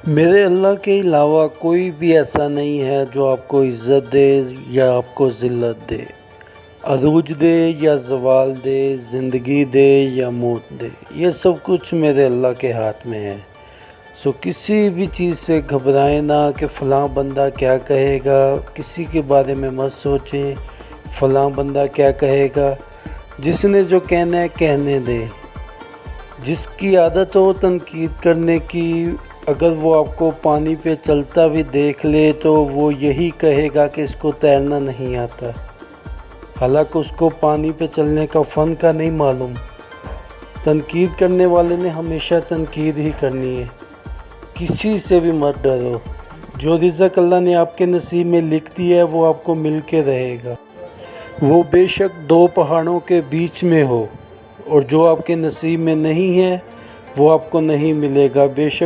میرے اللہ کے علاوہ کوئی بھی ایسا نہیں ہے جو آپ کو عزت دے یا آپ کو ذلت دے، عروج دے یا زوال دے، زندگی دے یا موت دے، یہ سب کچھ میرے اللہ کے ہاتھ میں ہے۔ کسی بھی چیز سے گھبرائیں نہ کہ فلاں بندہ کیا کہے گا، کسی کے بارے میں مت سوچیں فلاں بندہ کیا کہے گا۔ جس نے جو کہنا ہے کہنے دے۔ جس کی عادت ہو تنقید کرنے کی، اگر وہ آپ کو پانی پہ چلتا بھی دیکھ لے تو وہ یہی کہے گا کہ اس کو تیرنا نہیں آتا، حالانکہ اس کو پانی پہ چلنے کا فن کا نہیں معلوم۔ تنقید کرنے والے نے ہمیشہ تنقید ہی کرنی ہے، کسی سے بھی مت ڈرو۔ جو رزق اللہ نے آپ کے نصیب میں لکھ دیا ہے وہ آپ کو مل کے رہے گا، وہ بے شک دو پہاڑوں کے بیچ میں ہو، اور جو آپ کے نصیب میں نہیں ہے وہ آپ کو نہیں ملے گا، بے شک